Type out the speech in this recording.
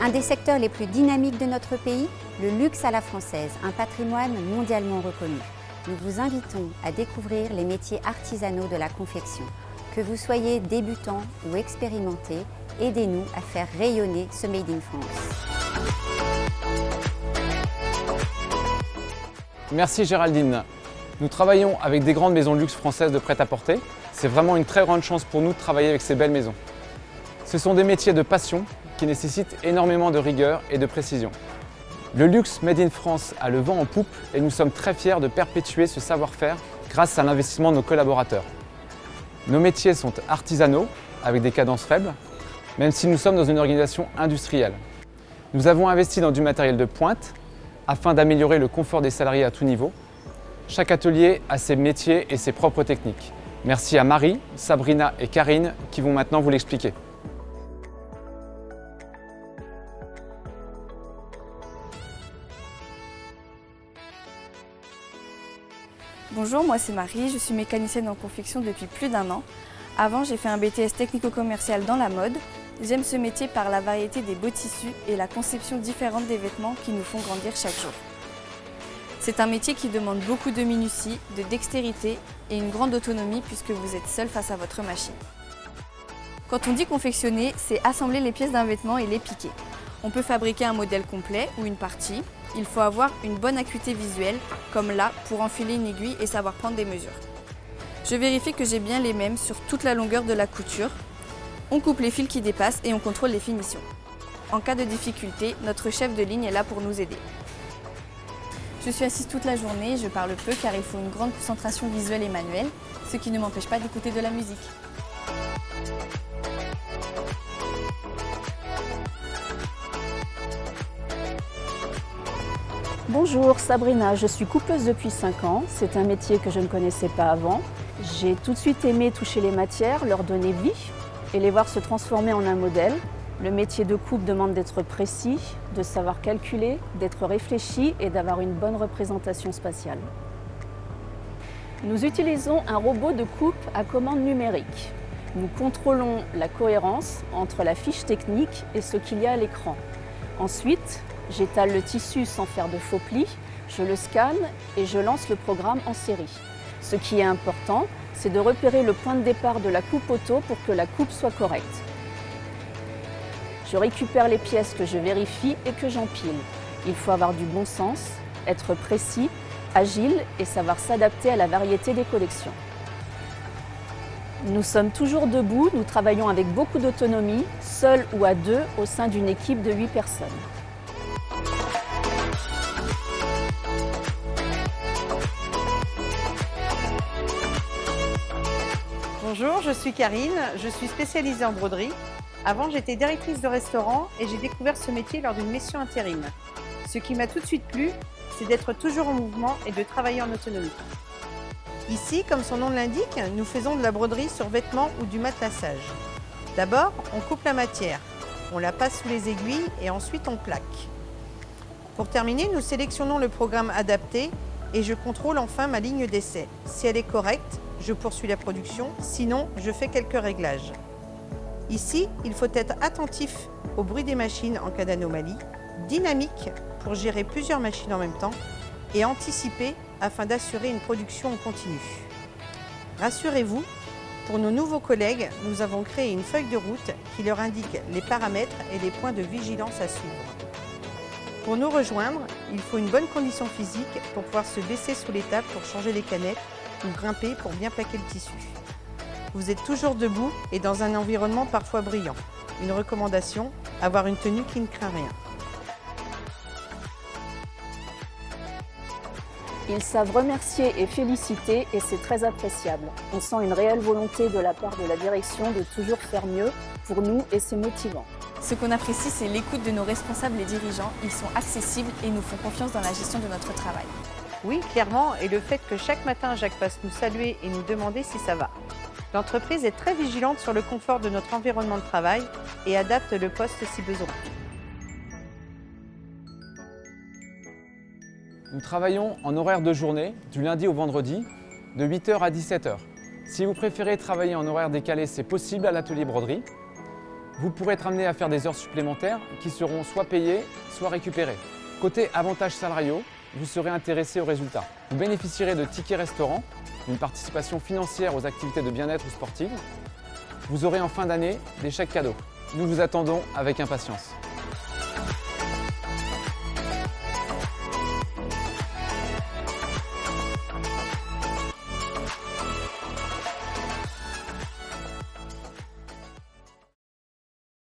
Un des secteurs les plus dynamiques de notre pays, le luxe à la française, un patrimoine mondialement reconnu. Nous vous invitons à découvrir les métiers artisanaux de la confection. Que vous soyez débutant ou expérimenté, aidez-nous à faire rayonner ce Made in France. Merci Géraldine. Nous travaillons avec des grandes maisons de luxe françaises de prêt-à-porter. C'est vraiment une très grande chance pour nous de travailler avec ces belles maisons. Ce sont des métiers de passion qui nécessitent énormément de rigueur et de précision. Le luxe Made in France a le vent en poupe et nous sommes très fiers de perpétuer ce savoir-faire grâce à l'investissement de nos collaborateurs. Nos métiers sont artisanaux, avec des cadences faibles, même si nous sommes dans une organisation industrielle. Nous avons investi dans du matériel de pointe afin d'améliorer le confort des salariés à tout niveau. Chaque atelier a ses métiers et ses propres techniques. Merci à Marie, Sabrina et Karine qui vont maintenant vous l'expliquer. Bonjour, moi c'est Marie, je suis mécanicienne en confection depuis plus d'1 an. Avant, j'ai fait un BTS technico-commercial dans la mode. J'aime ce métier par la variété des beaux tissus et la conception différente des vêtements qui nous font grandir chaque jour. C'est un métier qui demande beaucoup de minutie, de dextérité et une grande autonomie puisque vous êtes seul face à votre machine. Quand on dit confectionner, c'est assembler les pièces d'un vêtement et les piquer. On peut fabriquer un modèle complet ou une partie. Il faut avoir une bonne acuité visuelle, comme là, pour enfiler une aiguille et savoir prendre des mesures. Je vérifie que j'ai bien les mêmes sur toute la longueur de la couture. On coupe les fils qui dépassent et on contrôle les finitions. En cas de difficulté, notre chef de ligne est là pour nous aider. Je suis assise toute la journée, je parle peu car il faut une grande concentration visuelle et manuelle, ce qui ne m'empêche pas d'écouter de la musique. Bonjour, Sabrina, je suis coupeuse depuis 5 ans. C'est un métier que je ne connaissais pas avant. J'ai tout de suite aimé toucher les matières, leur donner vie et les voir se transformer en un modèle. Le métier de coupe demande d'être précis, de savoir calculer, d'être réfléchi et d'avoir une bonne représentation spatiale. Nous utilisons un robot de coupe à commande numérique. Nous contrôlons la cohérence entre la fiche technique et ce qu'il y a à l'écran. Ensuite, j'étale le tissu sans faire de faux plis, je le scanne et je lance le programme en série. Ce qui est important, c'est de repérer le point de départ de la coupe auto pour que la coupe soit correcte. Je récupère les pièces que je vérifie et que j'empile. Il faut avoir du bon sens, être précis, agile et savoir s'adapter à la variété des collections. Nous sommes toujours debout, nous travaillons avec beaucoup d'autonomie, seuls ou à 2 au sein d'une équipe de 8 personnes. Bonjour, je suis Karine, je suis spécialisée en broderie. Avant, j'étais directrice de restaurant et j'ai découvert ce métier lors d'une mission intérim. Ce qui m'a tout de suite plu, c'est d'être toujours en mouvement et de travailler en autonomie. Ici, comme son nom l'indique, nous faisons de la broderie sur vêtements ou du matelassage. D'abord, on coupe la matière, on la passe sous les aiguilles et ensuite on plaque. Pour terminer, nous sélectionnons le programme adapté et je contrôle enfin ma ligne d'essai. Si elle est correcte, je poursuis la production, sinon je fais quelques réglages. Ici, il faut être attentif au bruit des machines en cas d'anomalie, dynamique pour gérer plusieurs machines en même temps et anticiper afin d'assurer une production en continu. Rassurez-vous, pour nos nouveaux collègues, nous avons créé une feuille de route qui leur indique les paramètres et les points de vigilance à suivre. Pour nous rejoindre, il faut une bonne condition physique pour pouvoir se baisser sous les tables pour changer les canettes ou grimper pour bien plaquer le tissu. Vous êtes toujours debout et dans un environnement parfois brillant. Une recommandation, avoir une tenue qui ne craint rien. Ils savent remercier et féliciter et c'est très appréciable. On sent une réelle volonté de la part de la direction de toujours faire mieux pour nous et c'est motivant. Ce qu'on apprécie, c'est l'écoute de nos responsables et dirigeants. Ils sont accessibles et nous font confiance dans la gestion de notre travail. Oui, clairement, et le fait que chaque matin Jacques passe nous saluer et nous demander si ça va. L'entreprise est très vigilante sur le confort de notre environnement de travail et adapte le poste si besoin. Nous travaillons en horaire de journée, du lundi au vendredi, de 8 h à 17 h. Si vous préférez travailler en horaire décalé, c'est possible à l'atelier broderie. Vous pourrez être amené à faire des heures supplémentaires qui seront soit payées, soit récupérées. Côté avantages salariaux, vous serez intéressé aux résultats. Vous bénéficierez de tickets restaurants, d'une participation financière aux activités de bien-être ou sportives. Vous aurez en fin d'année des chèques cadeaux. Nous vous attendons avec impatience.